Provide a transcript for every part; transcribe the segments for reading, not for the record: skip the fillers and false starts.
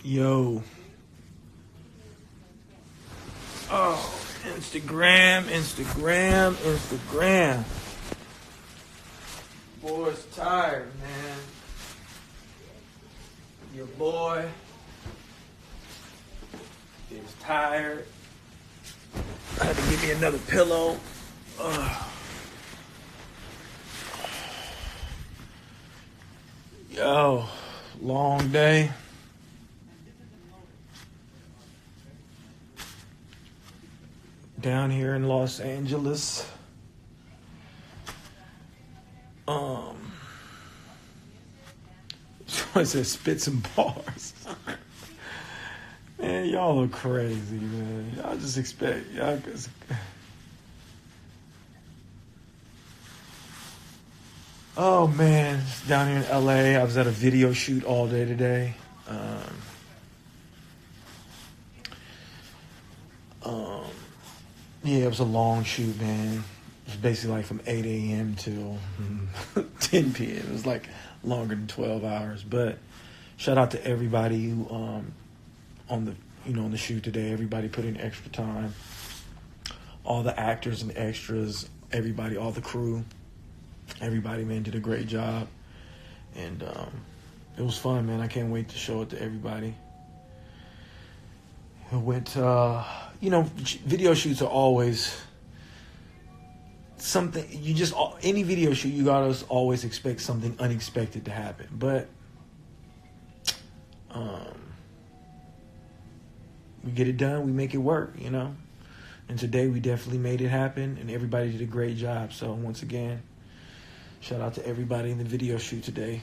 Yo. Oh, Instagram. Boy's tired, man. Your boy is tired. I had to give me another pillow. Yo, long day. Down here in Los Angeles. So it says spits and bars. Man, y'all are crazy, man. Y'all just expect Oh man, down here in LA. I was at a video shoot all day today. Yeah, it was a long shoot, man. It was basically like from 8 a.m. till 10 p.m. It was like longer than 12 hours. But shout out to everybody who on the shoot today. Everybody put in extra time. All the actors and extras, everybody, all the crew, everybody, man, did a great job. And it was fun, man. I can't wait to show it to everybody. It went, video shoots are always something, any video shoot, you gotta always expect something unexpected to happen. But we get it done, we make it work, And today we definitely made it happen, and everybody did a great job. So once again, shout out to everybody in the video shoot today.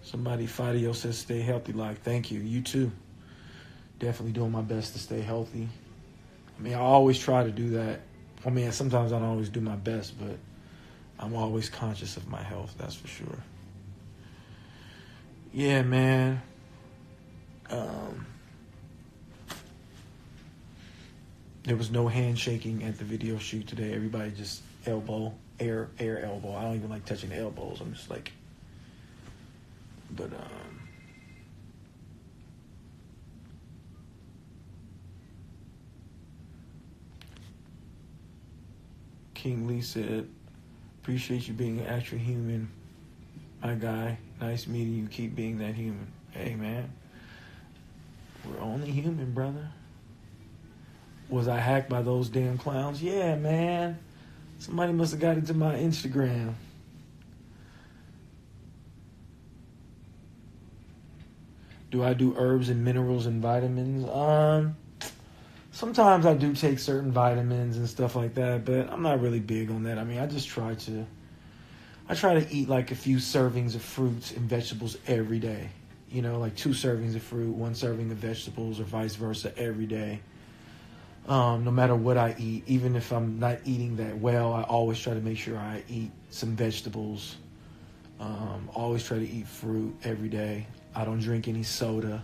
Somebody, Fadio, says stay healthy. Like, thank you. You too. Definitely doing my best to stay healthy. I mean, I always try to do that. I mean, sometimes I don't always do my best, but I'm always conscious of my health, that's for sure. Yeah, man. There was no handshaking at the video shoot today. Everybody just air elbow. I don't even like touching the elbows. I'm just like, but King Lee said, appreciate you being an actual human, my guy. Nice meeting you. Keep being that human. Hey, man. We're only human, brother. Was I hacked by those damn clowns? Yeah, man. Somebody must have got into my Instagram. Do I do herbs and minerals and vitamins? Sometimes I do take certain vitamins and stuff like that, but I'm not really big on that. I mean, I try to eat like a few servings of fruits and vegetables every day. Like 2 servings of fruit, 1 serving of vegetables, or vice versa every day. No matter what I eat, even if I'm not eating that well, I always try to make sure I eat some vegetables. Always try to eat fruit every day. I don't drink any soda.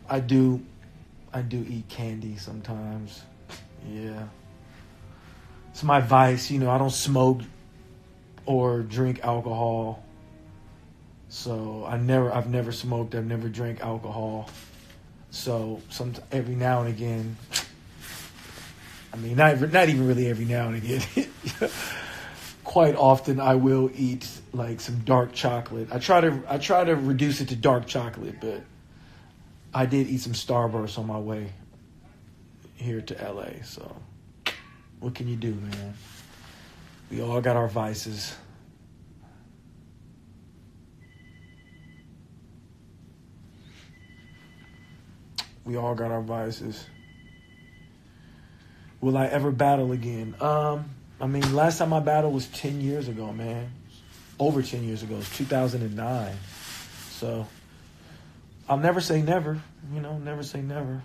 I do eat candy sometimes. Yeah. It's my vice. I don't smoke or drink alcohol. So I've never smoked. I've never drank alcohol. So every now and again, I mean, not even really every now and again. Quite often I will eat like some dark chocolate. I try to reduce it to dark chocolate, but I did eat some Starburst on my way here to LA. So what can you do, man? We all got our vices. We all got our vices. Will I ever battle again? I mean, last time I battled was 10 years ago, man. Over 10 years ago. It was 2009. So I'll never say never. Never say never.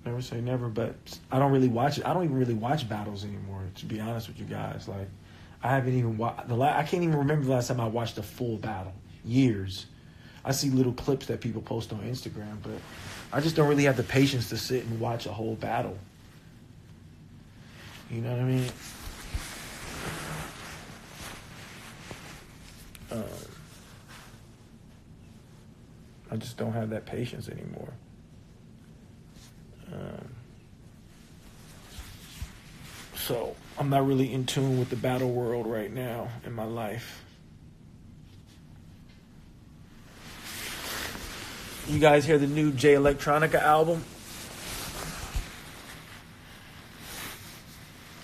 Never say never, but I don't really watch it. I don't even really watch battles anymore, to be honest with you guys. Like, I haven't even watched I can't even remember the last time I watched a full battle. Years. I see little clips that people post on Instagram, but I just don't really have the patience to sit and watch a whole battle. You know what I mean? I just don't have that patience anymore. So I'm not really in tune with the battle world right now in my life. You guys hear the new Jay Electronica album?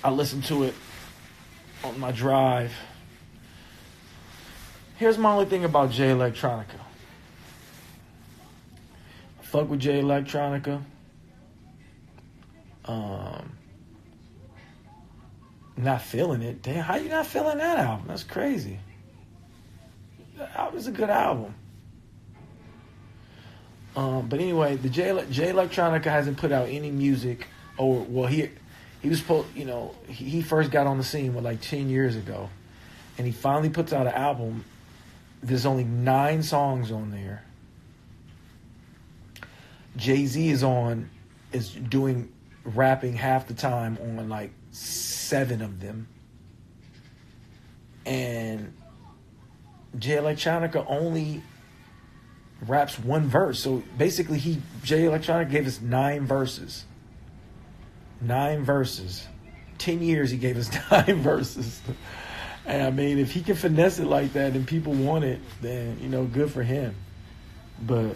I listened to it on my drive. Here's my only thing about Jay Electronica. I fuck with Jay Electronica. Not feeling it. Damn, how you not feeling that album? That's crazy. That album's a good album. But anyway, the Jay Electronica hasn't put out any music. He was supposed, he first got on the scene like 10 years ago, and he finally puts out an album. There's only 9 songs on there. Jay-Z is doing rapping half the time on like 7 of them, and Jay Electronica only raps 1 verse. So basically, Jay Electronica gave us 9 verses. 9 verses. 10 years he gave us 9 verses. And I mean, if he can finesse it like that and people want it, then, good for him. But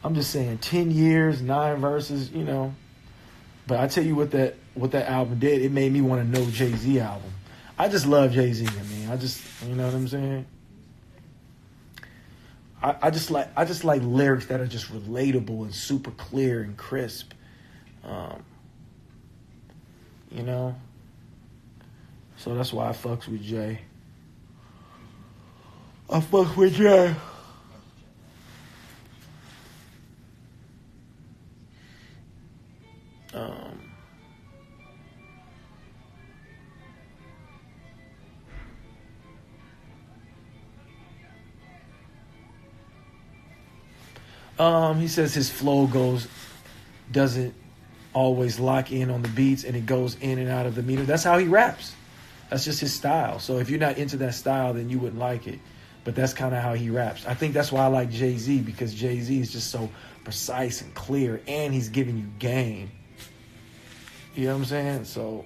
I'm just saying, 10 years, 9 verses, But I tell you what that album did, it made me want to know Jay-Z album. I just love Jay-Z, you know what I'm saying? I just like lyrics that are just relatable and super clear and crisp. So that's why I fucks with Jay. I fuck with Jay. He says his flow doesn't always lock in on the beats, and it goes in and out of the meter. That's how he raps. That's just his style. So if you're not into that style, then you wouldn't like it. But that's kind of how he raps. I think that's why I like Jay-Z, because Jay-Z is just so precise and clear, and he's giving you game. You know what I'm saying? So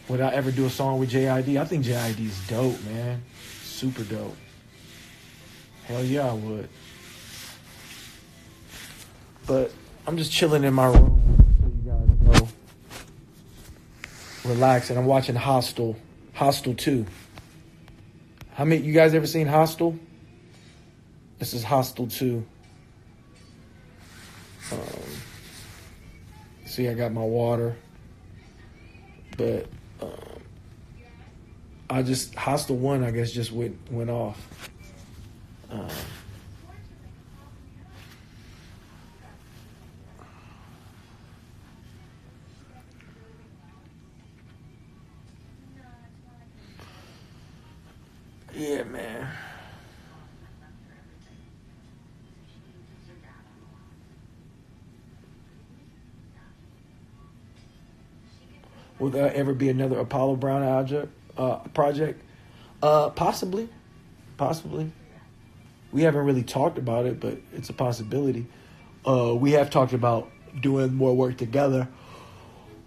would I ever do a song with J.I.D.? I think J.I.D. is dope, man. Super dope. Hell yeah, I would. But I'm just chilling in my room, so you guys know. Relaxing. I'm watching Hostel 2. How many you guys ever seen Hostel? This is Hostel 2. See, I got my water. But Hostel 1, I guess, just went off. Yeah, man. Will there ever be another Apollo Brown project? Possibly. We haven't really talked about it, but it's a possibility. We have talked about doing more work together.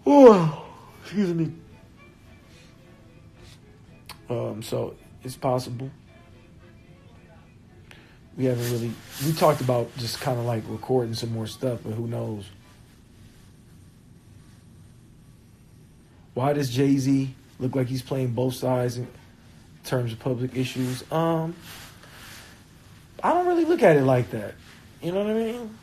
Oh, excuse me. So it's possible. We talked about just kind of like recording some more stuff, but who knows? Why does Jay-Z look like he's playing both sides in terms of public issues? I don't really look at it like that. You know what I mean?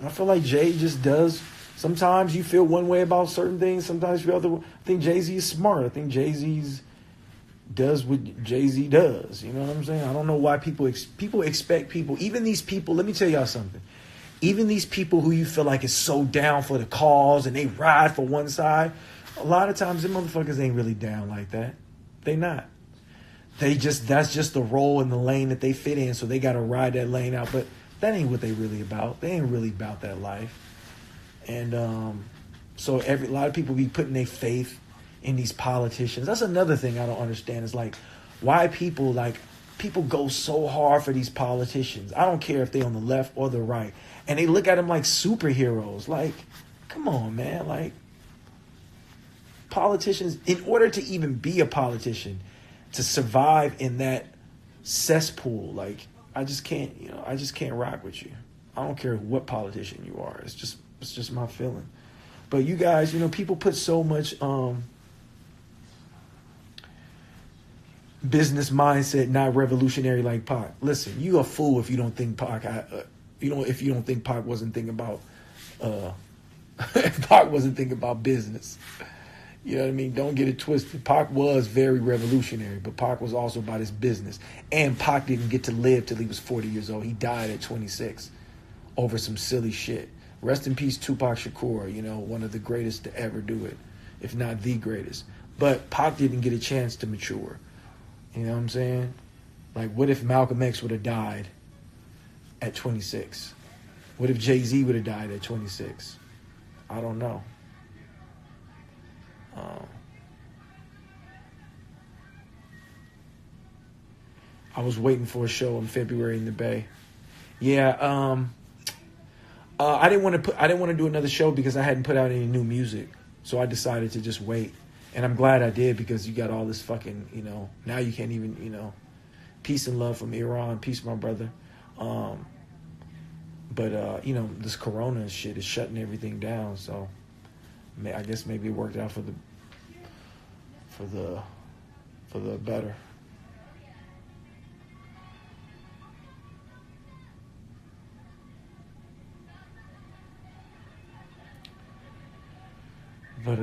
I feel like Jay just does. Sometimes you feel one way about certain things. Sometimes you feel other. I think Jay-Z is smart. I think Jay-Z does what Jay-Z does. You know what I'm saying? I don't know why people expect people. Even these people. Let me tell y'all something. Even these people who you feel like is so down for the cause and they ride for one side. A lot of times, them motherfuckers ain't really down like that. They not. That's just the role in the lane that they fit in, so they got to ride that lane out. But that ain't what they really about. They ain't really about that life. And so a lot of people be putting their faith in these politicians. That's another thing I don't understand. Is like, why people like, people go so hard for these politicians. I don't care if they're on the left or the right. And they look at them like superheroes. Like, come on, man. Like, politicians, in order to even be a politician, to survive in that cesspool, like, I just can't rock with you. I don't care what politician you are. It's just my feeling. But you guys, people put so much business mindset, not revolutionary like Pac. Listen, you a fool if you don't think Pac. If you don't think Pac wasn't thinking about, if Pac wasn't thinking about business. You know what I mean? Don't get it twisted. Pac was very revolutionary, but Pac was also about his business. And Pac didn't get to live till he was 40 years old. He died at 26 over some silly shit. Rest in peace, Tupac Shakur, one of the greatest to ever do it, if not the greatest. But Pac didn't get a chance to mature. You know what I'm saying? Like, what if Malcolm X would have died at 26? What if Jay-Z would have died at 26? I don't know. I was waiting for a show in February in the Bay. Yeah, I didn't want to do another show because I hadn't put out any new music. So I decided to just wait. And I'm glad I did, because you got all this fucking, now you can't even, peace and love from Iran, peace, my brother. But this corona shit is shutting everything down. So I guess maybe it worked out for the better. But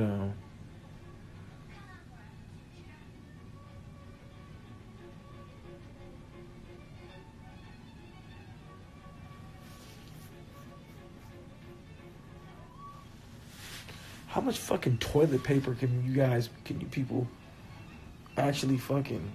how much fucking toilet paper can you people actually fucking?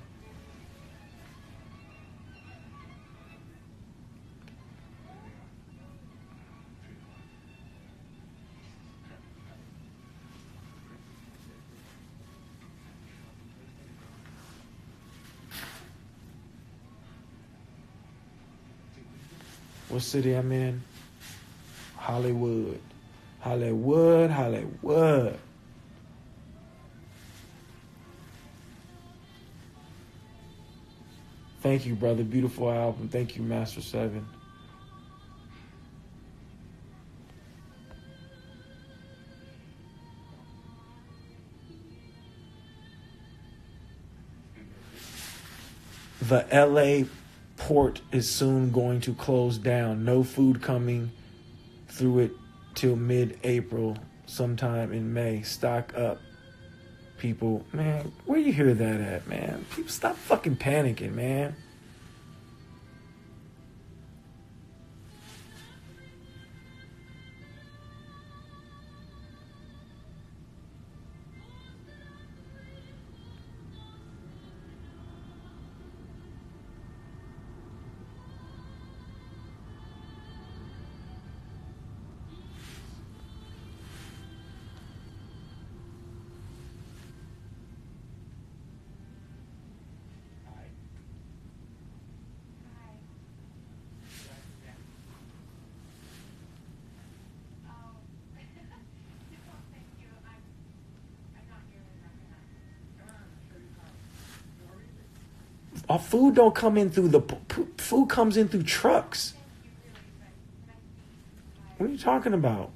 What city I'm in? Hollywood. Hollywood. Thank you, brother. Beautiful album. Thank you, Master 7. The LA port is soon going to close down. No food coming through it till mid-April, sometime in May. Stock up, people. Man, where you hear that at, man? People, stop fucking panicking, man. Our food don't come in through food comes in through trucks. What are you talking about?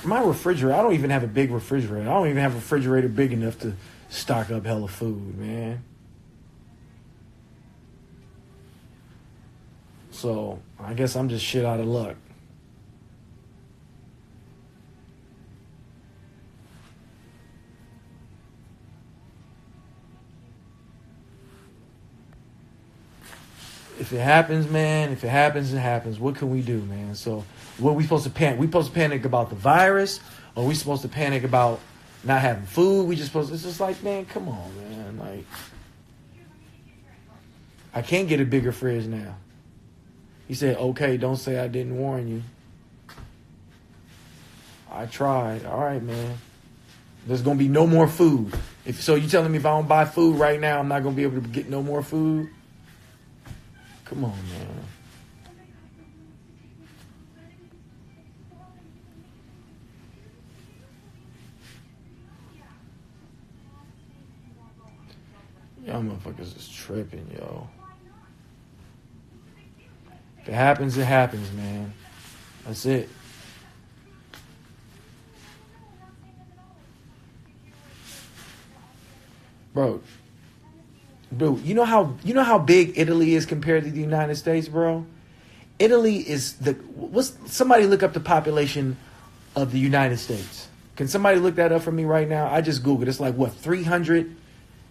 My refrigerator, I don't even have a big refrigerator. I don't even have a refrigerator big enough to stock up hella food, man. So I guess I'm just shit out of luck. if it happens, man, if it happens, it happens. What can we do, man? So what are we supposed to panic? We supposed to panic about the virus, or are we supposed to panic about not having food? We just supposed to, it's just like, man, come on, man. Like, I can't get a bigger fridge now. He said, okay, don't say I didn't warn you. I tried. All right, man. There's going to be no more food. So you telling me if I don't buy food right now, I'm not going to be able to get no more food? Come on, man. Y'all motherfuckers is tripping, yo. If it happens, it happens, man. That's it. Bro, you know how big Italy is compared to the United States, bro? Italy is somebody look up the population of the United States. Can somebody look that up for me right now? I just Googled. It's like what, 300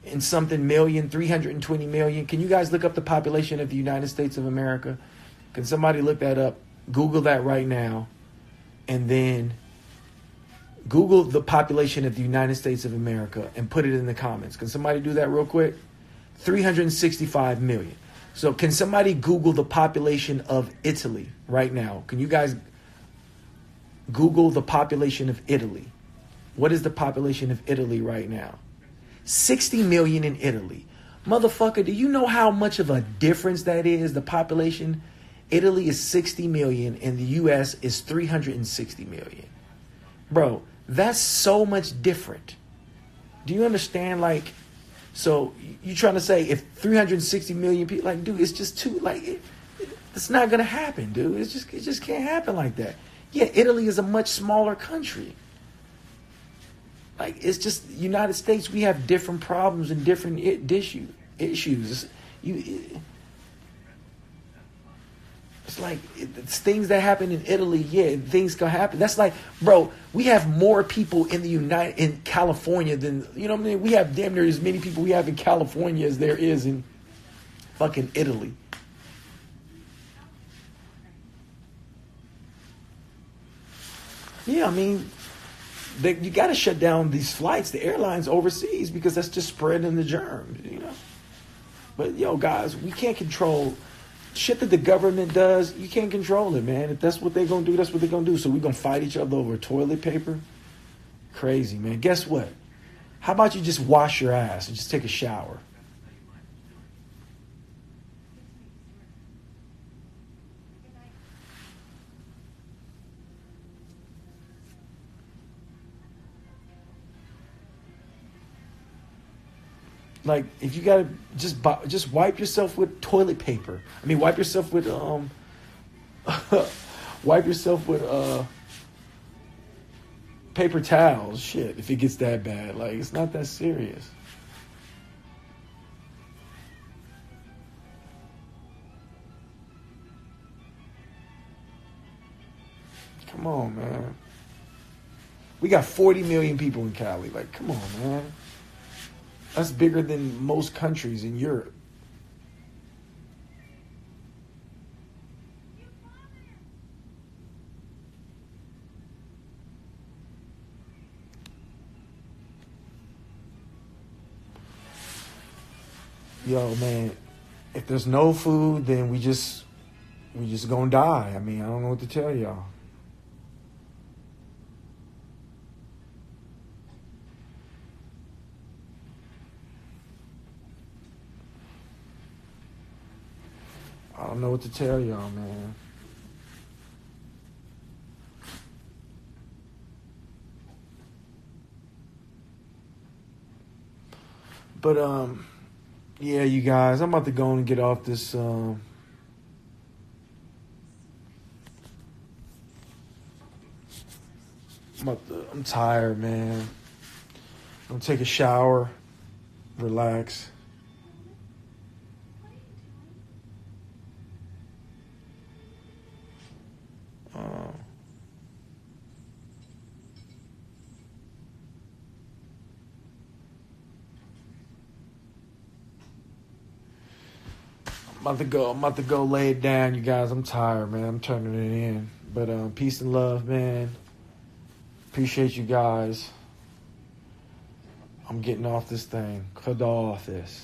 and something million, 320 million. Can you guys look up the population of the United States of America? Can somebody look that up? Google that right now. And then Google the population of the United States of America and put it in the comments. Can somebody do that real quick? 365 million. So can somebody Google the population of Italy right now? Can you guys Google the population of Italy? What is the population of Italy right now? 60 million in Italy. Motherfucker, do you know how much of a difference that is? The population, Italy is 60 million and the US is 360 million. Bro, that's so much different. Do you understand? Like, so you trying to say if 360 million people, like, dude, it's just too, like, it's not going to happen, dude. It just can't happen like that. Yeah, Italy is a much smaller country. Like, it's just United States, we have different problems and different issues. It's like it's things that happen in Italy. Yeah, things can happen. That's like, bro, we have more people in California than, you know what I mean? We have damn near as many people we have in California as there is in fucking Italy. Yeah, I mean, you got to shut down these flights, the airlines overseas, because that's just spreading the germs, you know? But, yo, guys, we can't control shit that the government does. You can't control it, man. If that's what they're going to do, that's what they're going to do. So we're going to fight each other over toilet paper? Crazy, man. Guess what? How about you just wash your ass and just take a shower? Like, if you gotta just wipe yourself with toilet paper. I mean, wipe yourself with paper towels. Shit, if it gets that bad, like, it's not that serious. Come on, man. We got 40 million people in Cali. Like, come on, man. That's bigger than most countries in Europe. Yo, man, if there's no food, then we just gonna die. I mean, I don't know what to tell y'all. I don't know what to tell y'all, man. But yeah, you guys, I'm about to go and get off this. I'm tired, man. I'm gonna take a shower, relax. I'm about to go lay it down, you guys. I'm tired, man. I'm turning it in. But peace and love, man. Appreciate you guys. I'm getting off this thing. Kadafis.